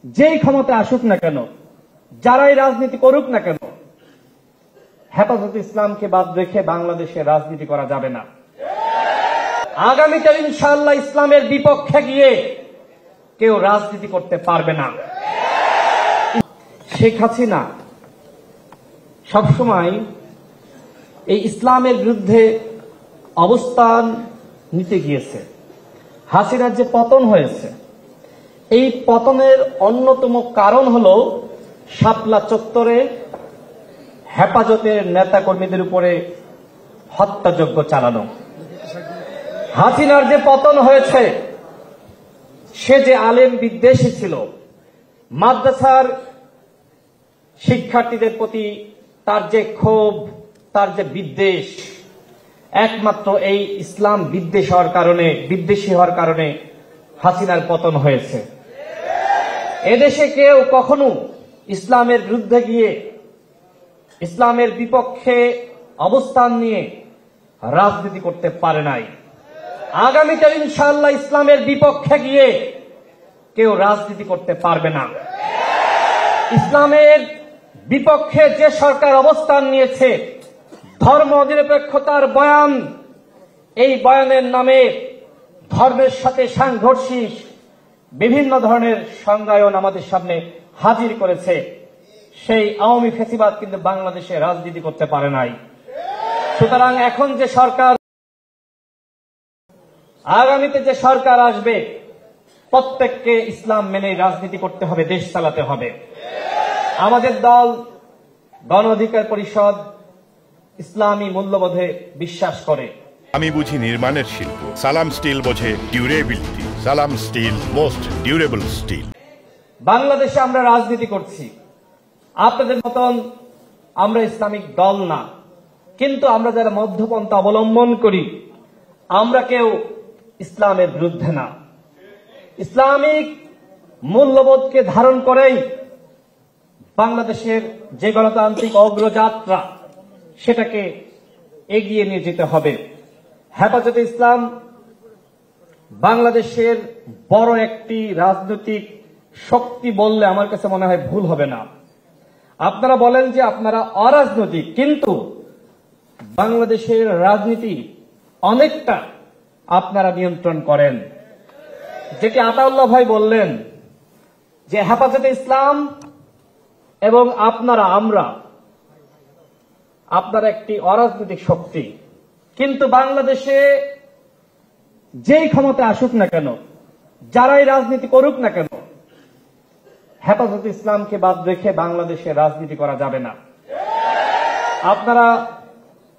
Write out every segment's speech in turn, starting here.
যেই ক্ষমতায় আসুক না কেন, যারাই রাজনীতি করুক না কেন, হেফাজতে ইসলামকে বাদ রেখে বাংলাদেশে রাজনীতি করা যাবে না। আগামীতে ইনশাআল্লাহ ইসলামের বিপক্ষে গিয়ে কেউ রাজনীতি করতে পারবে না। শেখ হাসিনা সবসময় এই ইসলামের বিরুদ্ধে অবস্থান নিতে গিয়েছে। হাসিনার যে পতন হয়েছে, এই পতনের অন্যতম কারণ হল শাপলা চত্বরে হেফাজতের নেতাকর্মীদের উপরে হত্যাযজ্ঞ চালানো। হাসিনার যে পতন হয়েছে, সে যে আলেম বিদ্বেষী ছিল, মাদ্রাসার শিক্ষার্থীদের প্রতি তার যে ক্ষোভ, তার যে বিদ্বেষ, একমাত্র এই ইসলাম বিদ্বেষী হওয়ার কারণে হাসিনার পতন হয়েছে। এদেশে কেউ কখনো ইসলামের বিরুদ্ধে গিয়ে, ইসলামের বিপক্ষে অবস্থান নিয়ে রাজনীতি করতে পারে নাই। আগামীতে ইনশাআল্লাহ ইসলামের বিপক্ষে গিয়ে কেউ রাজনীতি করতে পারবে না। ইসলামের বিপক্ষে যে সরকার অবস্থান নিয়েছে, ধর্ম নিরপেক্ষতার বয়ান, এই বয়ানের নামে ধর্মের সাথে সাংঘর্ষিক বিভিন্ন ধরনের সংজ্ঞায়ন আমাদের সামনে হাজির করেছে। সেই আওয়ামী ফ্যাসিবাদ কিন্তু বাংলাদেশে রাজনীতি করতে পারে নাই। সুতরাং এখন যে সরকার, আগামীতে যে সরকার আসবে, প্রত্যেককে ইসলাম মেনে রাজনীতি করতে হবে, দেশ চালাতে হবে। আমাদের দল গণ অধিকার পরিষদ ইসলামী মূল্যবোধে বিশ্বাস করে। আমি বুঝি নির্মাণের শিল্প, সালাম স্টিল বোঝে ডিউরেবিলিটি। সালাম স্টিল, মোস্ট ডিউরেবল স্টিল। বাংলাদেশে আমরা রাজনীতি করছি, আপনাদের মতন আমরা ইসলামিক দল না, কিন্তু আমরা যারা মধ্যপন্থা অবলম্বন করি, আমরা কেউ ইসলামের বিরুদ্ধে না। ইসলামিক মূল্যবোধকে ধারণ করেই বাংলাদেশের যে গণতান্ত্রিক অগ্রযাত্রা, সেটাকে এগিয়ে নিয়ে যেতে হবে। হেফাজতে ইসলাম বাংলাদেশের বড় একটি রাজনৈতিক শক্তি বললে আমার কাছে মনে হয় ভুল হবে না। আপনারা বলেন যে আপনারা অরাজনৈতিক, কিন্তু বাংলাদেশের রাজনীতি অনেকটা আপনারা নিয়ন্ত্রণ করেন। যেটি আতাউল্লাহ ভাই বললেন যে হেফাজতে ইসলাম এবং আপনারা একটি অরাজনৈতিক শক্তি, কিন্তু বাংলাদেশে যেই ক্ষমতায় আসুক না কেন, যারাই রাজনীতি করুক না কেন, হেফাজতে ইসলামকে বাদ রেখে বাংলাদেশে রাজনীতি করা যাবে না। আপনারা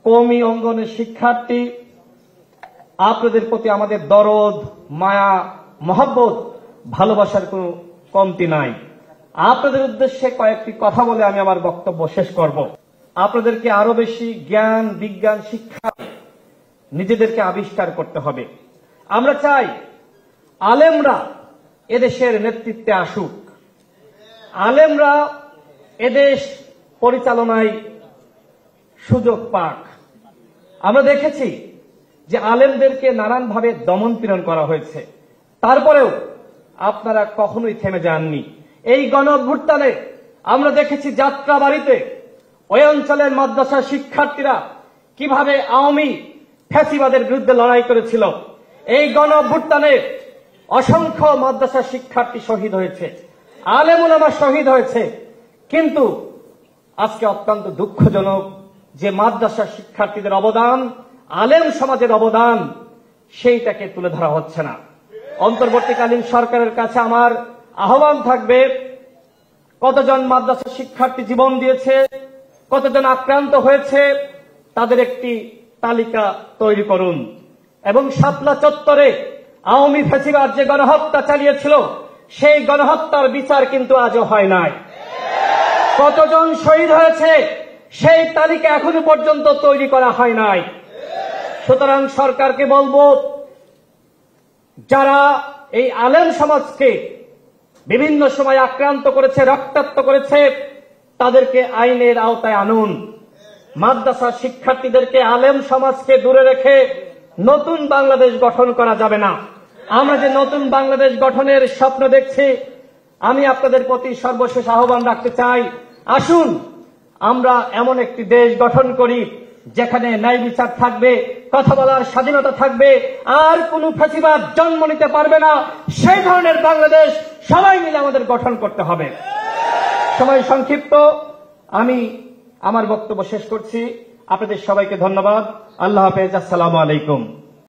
কওমি অঙ্গনের শিক্ষার্থী, আপনাদের প্রতি আমাদের দরদ, মায়া, মহব্বত, ভালোবাসার কোনো কমতি নাই। আপনাদের উদ্দেশ্যে কয়েকটি কথা বলে আমি আমার বক্তব্য শেষ করব। আপনাদেরকে আরো বেশি জ্ঞান, বিজ্ঞান, শিক্ষা নিজেদেরকে আবিষ্কার করতে হবে। আমরা চাই আলেমরা এদেশের নেতৃত্বে আসুক, আলেমরা এদেশ পরিচালনায় সুযোগ পাক। আমরা দেখেছি যে আলেমদেরকে নানানভাবে দমন পীড়ন করা হয়েছে, তারপরেও আপনারা কখনোই থেমে যাননি। এই গণ অভ্যুত্থানে আমরা দেখেছি যাত্রাবাড়িতে ওই অঞ্চলের মাদ্রাসা শিক্ষার্থীরা কিভাবে আওয়ামী ফ্যাসিবাদের বিরুদ্ধে লড়াই করেছিল। এই গণ অভ্যুত্থানে অসংখ্য মাদ্রাসা শিক্ষার্থী শহীদ হয়েছে, আলেম ওলামা শহীদ হয়েছে, কিন্তু আজকে অত্যন্ত দুঃখজনক যে মাদ্রাসা শিক্ষার্থীদের অবদান, আলেম সমাজের অবদান, সেইটাকে তুলে ধরা হচ্ছে না। অন্তর্বর্তীকালীন সরকারের কাছে আমার আহ্বান থাকবে, কতজন মাদ্রাসা শিক্ষার্থী জীবন দিয়েছে, কতজন আক্রান্ত হয়েছে, তাদের একটি তালিকা তৈরি করুন। এবং শাপলা চত্বরে আওয়ামী ফ্যাসিবাদ যে গণহত্যা চালিয়েছিল, সেই গণহত্যার বিচার কিন্তু আজও হয় নাই। কতজন শহীদ হয়েছে, সেই তালিকা এখনো পর্যন্ত তৈরি করা হয় নাই। সুতরাং সরকারকে বলবো, যারা এই আলেম সমাজকে বিভিন্ন সময় আক্রান্ত করেছে, রক্তাক্ত করেছে, তাদেরকে আইনের আওতায় আনুন। মাদ্রাসা শিক্ষার্থীদেরকে, আলেম সমাজকে দূরে রেখে নতুন বাংলাদেশ গঠন করা যাবে না। আমরা যে নতুন বাংলাদেশ গঠনের স্বপ্ন দেখছি, আমি আপনাদের প্রতি সর্বশেষ আহ্বান রাখতে চাই, আসুন আমরা এমন একটি দেশ গঠন করি যেখানে ন্যায় বিচার থাকবে, কথা বলার স্বাধীনতা থাকবে, আর কোনো ফ্যাসিবাদ জন্ম নিতে পারবে না। সেই ধরনের বাংলাদেশ সবাই মিলে আমাদের গঠন করতে হবে। সময় সংক্ষিপ্ত, আমি আমার বক্তব্য শেষ করছি। আপনাদের সবাইকে ধন্যবাদ। আল্লাহ হাফেজ। আসসালামু আলাইকুম।